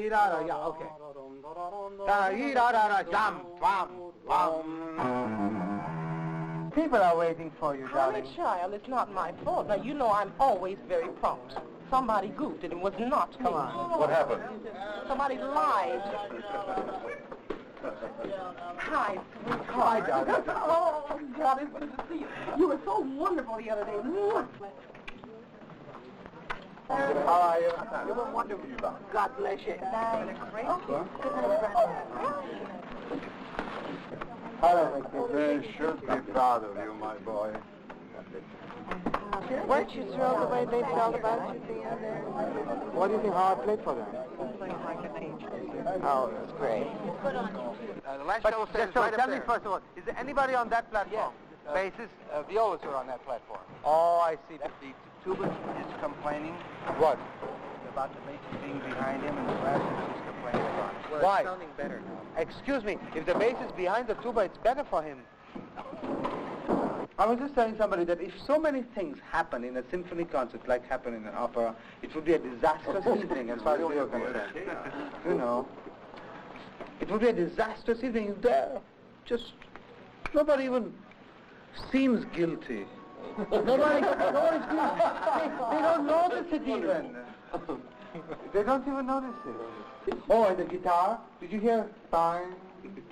Da-dee-da-da, yeah, okay. Da-dee-da-da-da, jump, bum, bum. People are waiting for you, darling. Honey, child, it's not my fault. Now, you know I'm always very prompt. Somebody goofed and it was not me. Come on. What happened? Somebody lied. Hi, sweetheart. Hi, darling. Oh, God, it's good to see you. You were so wonderful the other day. How are you? You were wonderful. God bless you. Hello, They should be proud of you, my boy. Weren't you thrilled the way they felt about you the other day? What do you think how I played for them? Playing like an angel. Oh, that's great. The last show says So right tell up me there. first of all, is there anybody on that platform? Basses? Violas are on that platform. Oh, I see. The tuba is complaining What? about the bass being behind him, and the bassist is complaining about it. Well, why? It's sounding better now. Excuse me, if the bass is behind the tuba, it's better for him. I was just telling somebody that if so many things happen in a symphony concert like happen in an opera, it would be a disastrous evening as far as you're concerned. You know. It would be a disastrous evening. There, just, nobody even seems guilty. Nobody's guilty. They don't notice it even. They don't even notice it. Oh, and the guitar? Did you hear? Fine.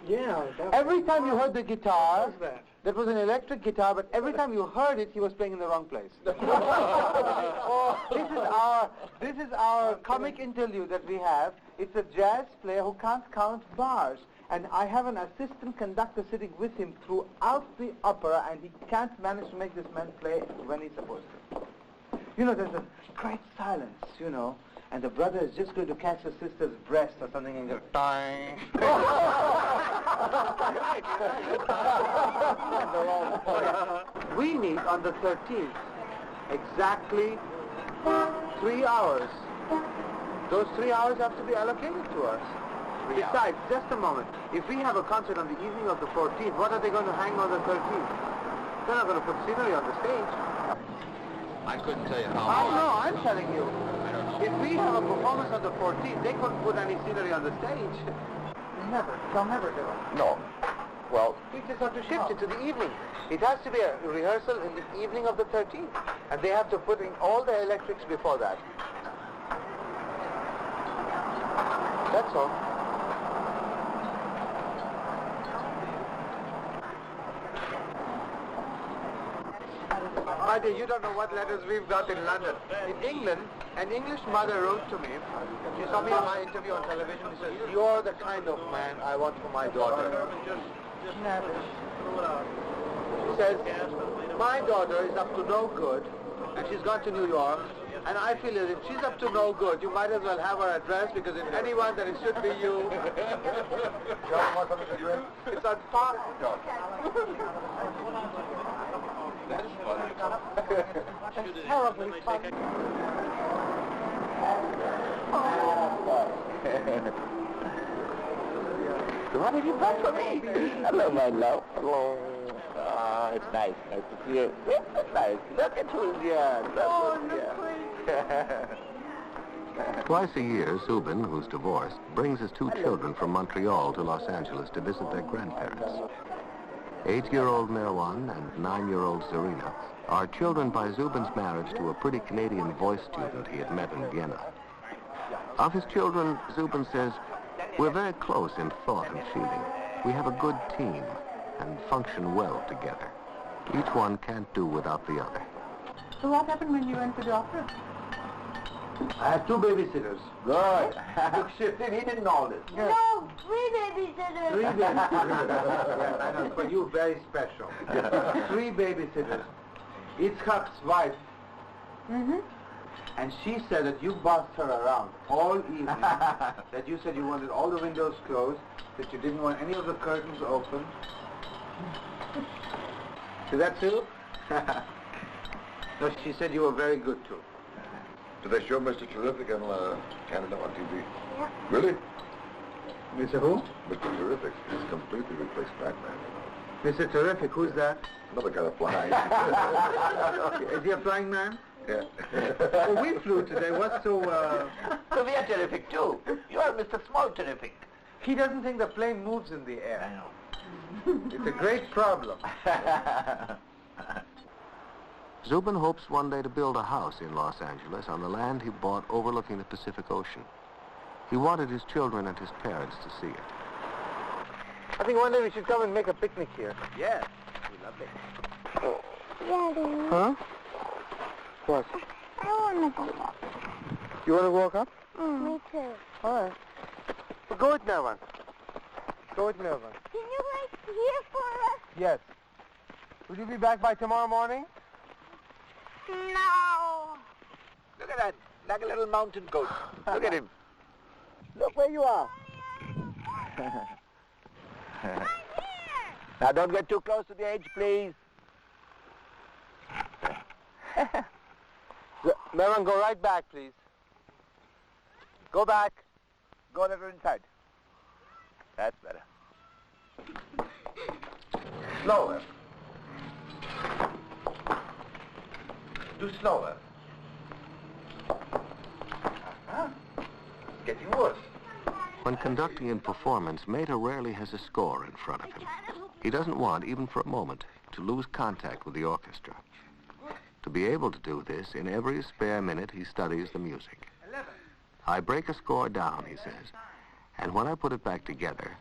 Yeah. Every time you heard the guitar, that was an electric guitar, but every time you heard it, he was playing in the wrong place. This is our comic interlude that we have. It's a jazz player who can't count bars. And I have an assistant conductor sitting with him throughout the opera, and he can't manage to make this man play when he's supposed to. You know, there's a great silence, you know, and the brother is just going to catch the sister's breast or something and go, ding. We meet on the 13th, exactly 3 hours. Those 3 hours have to be allocated to us. Besides, just a moment, if we have a concert on the evening of the 14th, what are they going to hang on the 13th? They're not going to put scenery on the stage. I couldn't tell you how I much. know, I'm telling you. I don't know. If we have a performance on the 14th, they couldn't put any scenery on the stage. Never. They'll never do it. No. Well, We just have to shift it to the evening. It has to be a rehearsal in the evening of the 13th. And they have to put in all the electrics before that. That's all. My dear, you don't know what letters we've got in London. In England, an English mother wrote to me. She saw me in my interview on television. She says, "You're the kind of man I want for my daughter." She says, "My daughter is up to no good, and she's gone to New York, and I feel that if she's up to no good, you might as well have her address, because if anyone, then it should be you." John, want something to drink? It's on fire. That's funny. It's terribly funny. What have you got for me? Hello, my love. Hello. Ah, it's nice. Nice to see you. It's nice. Look at who's here. Look who's here. Twice a year, Zubin, who's divorced, brings his two children from Montreal to Los Angeles to visit their grandparents. 8-year-old Merwan and 9-year-old Zarina are children by Zubin's marriage to a pretty Canadian voice student he had met in Vienna. Of his children, Zubin says, "We're very close in thought and feeling. We have a good team and function well together. Each one can't do without the other." So what happened when you went to the opera? I have 2 babysitters. Good. Took shift in. He didn't know this. No, 3 babysitters. 3 babysitters. Yes, I know. For you, very special. 3 babysitters. Itzhak's wife. Mm-hmm. And she said that you bossed her around all evening. That you said you wanted all the windows closed, that you didn't want any of the curtains open. Is that true? No, she said you were very good too. Did they show Mr. Terrific in Canada on TV? Yeah. Really? Mr. who? Mr. Terrific is completely replaced Batman. Mr. Terrific, who's that? Another kind of flying. Is he a flying man? Yeah. Well, we flew today. What's so... So we are terrific too. You are Mr. Small terrific. He doesn't think the plane moves in the air. I know. It's a great problem. Zubin hopes one day to build a house in Los Angeles on the land he bought overlooking the Pacific Ocean. He wanted his children and his parents to see it. I think one day we should come and make a picnic here. Yes, we love it. Daddy. Huh? What? I want to go up. You want to walk up? Me too. All right. Well, go with Nirvan. Go with Nirvan. Can you wait here for us? Yes. Will you be back by tomorrow morning? No. Look at that, like a little mountain goat. Look at him. Look where you are. I'm here. Now don't get too close to the edge, please. Nirvan, go right back, please. Go back. Go a little inside. That's better. Slower. Do slower. Getting worse. When conducting in performance, Mehta rarely has a score in front of him. He doesn't want, even for a moment, to lose contact with the orchestra. To be able to do this, in every spare minute he studies the music. I break a score down, he says, and when I put it back together,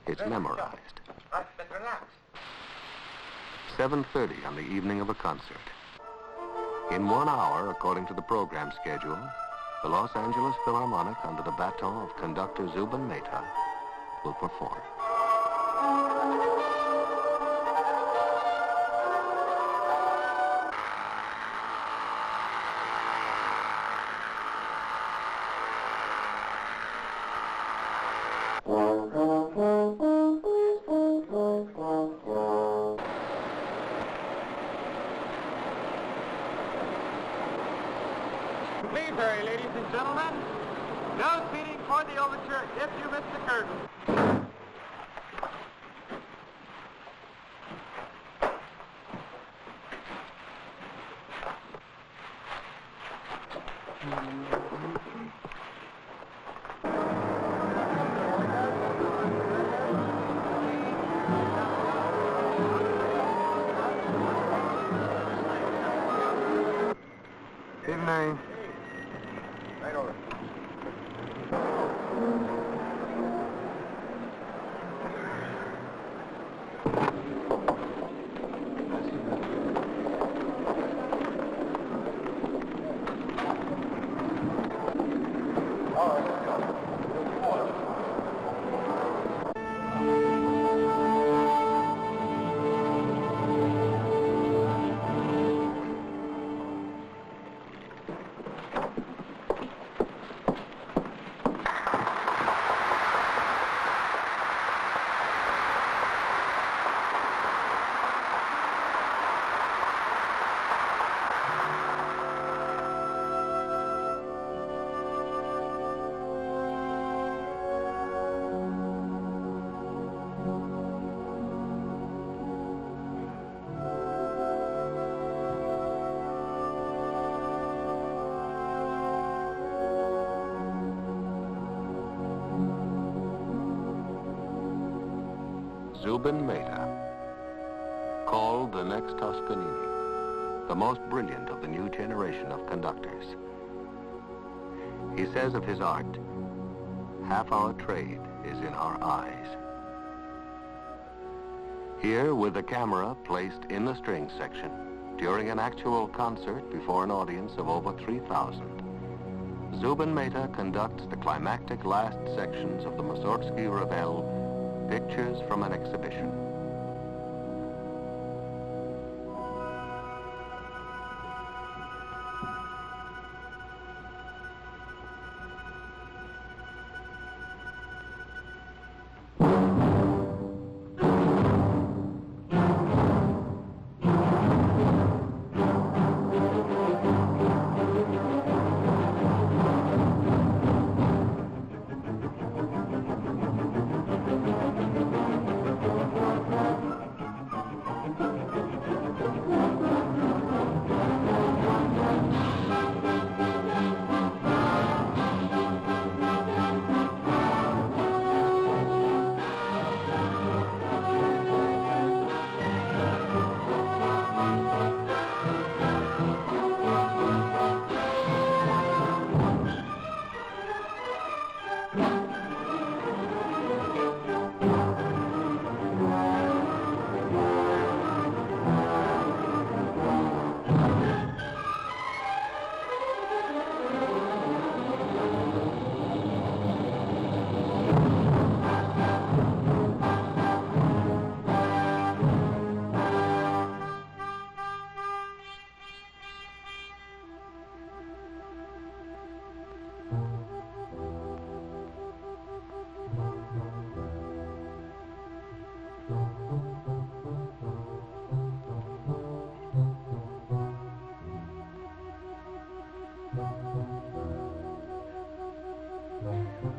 it's memorized. 7:30 on the evening of a concert. In 1 hour, according to the program schedule, the Los Angeles Philharmonic, under the baton of conductor Zubin Mehta, will perform. Please hurry, ladies and gentlemen. No seating for the overture if you miss the curtain. Evening. Right over. Zubin Mehta, called the next Toscanini, the most brilliant of the new generation of conductors. He says of his art, half our trade is in our eyes. Here, with the camera placed in the string section, during an actual concert before an audience of over 3,000, Zubin Mehta conducts the climactic last sections of the Mussorgsky Ravel, Pictures from an Exhibition. Thank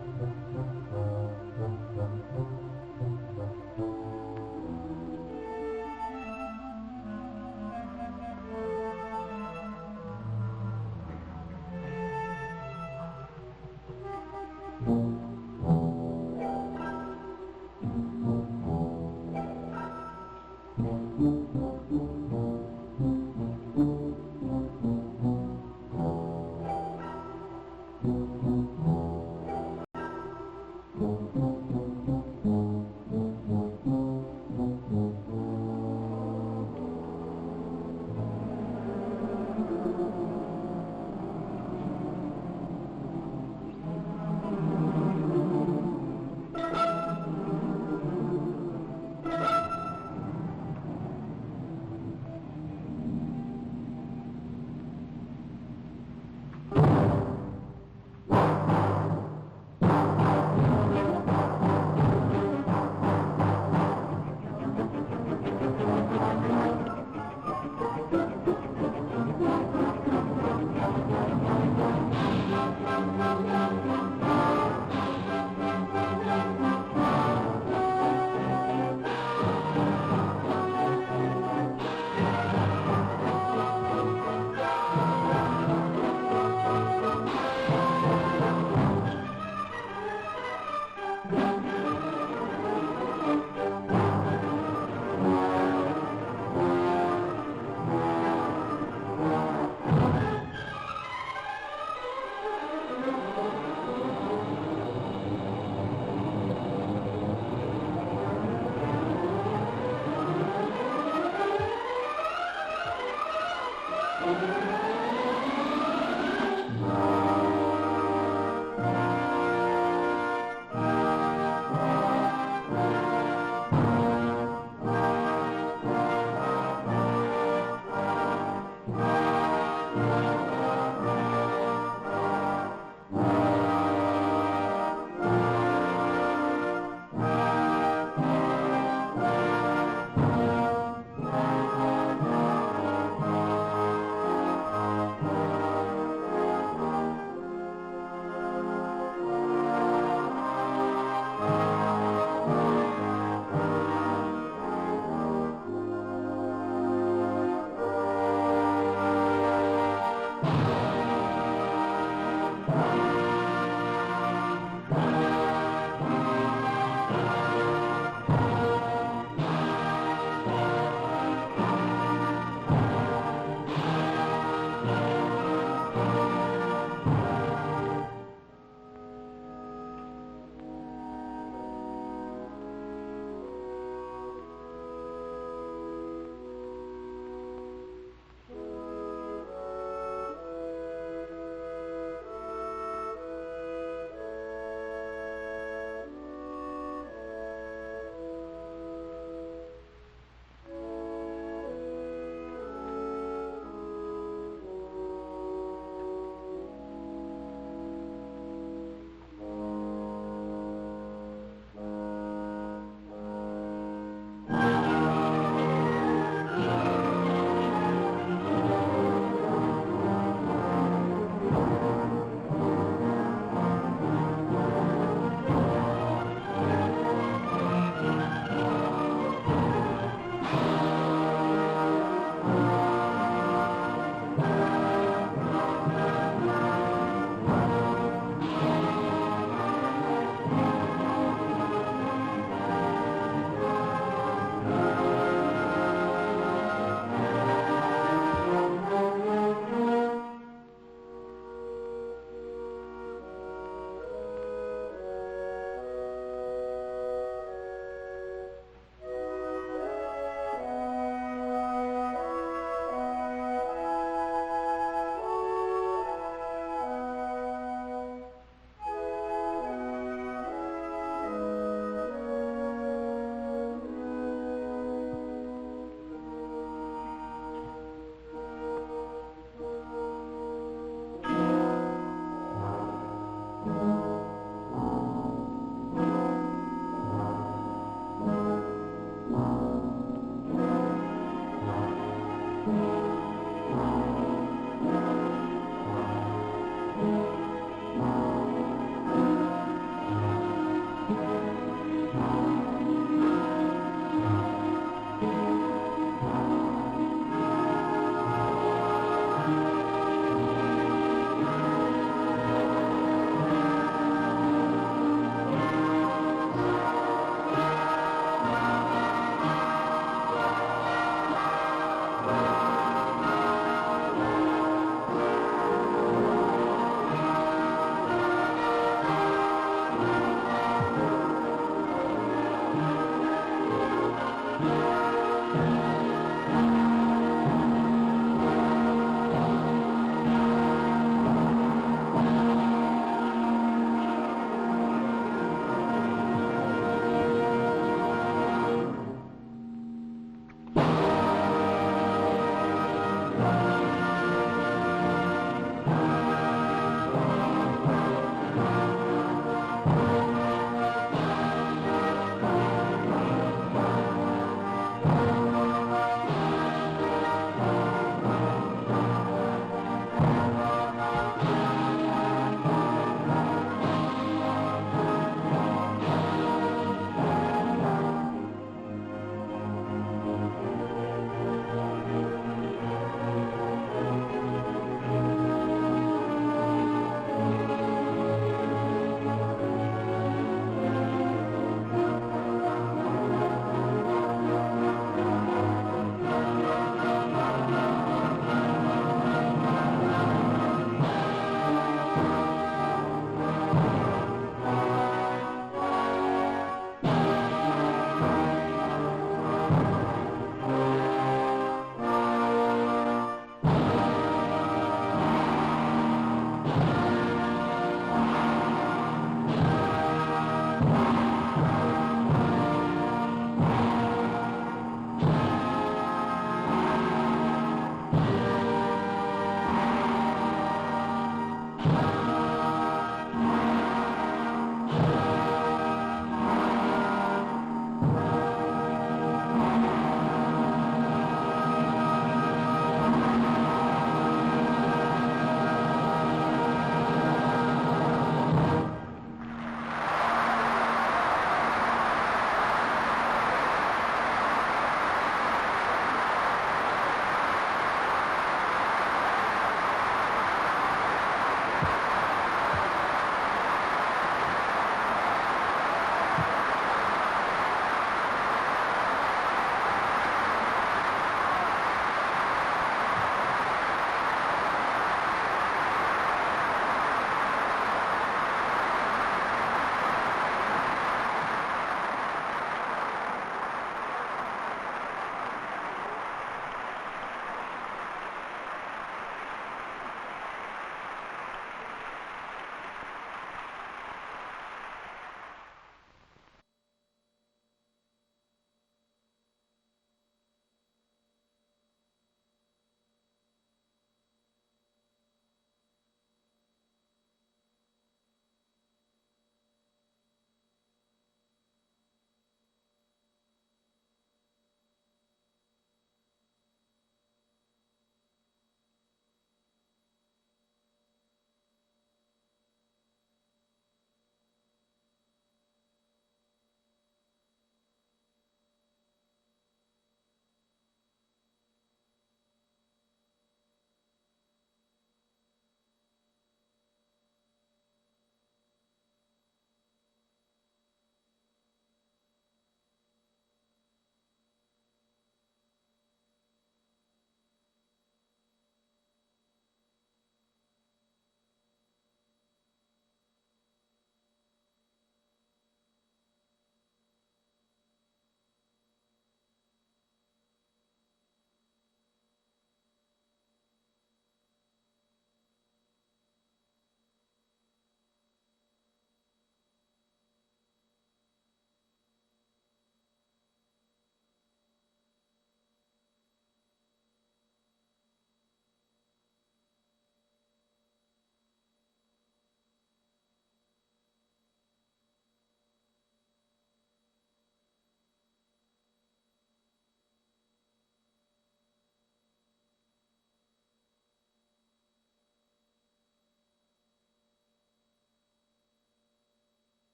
you.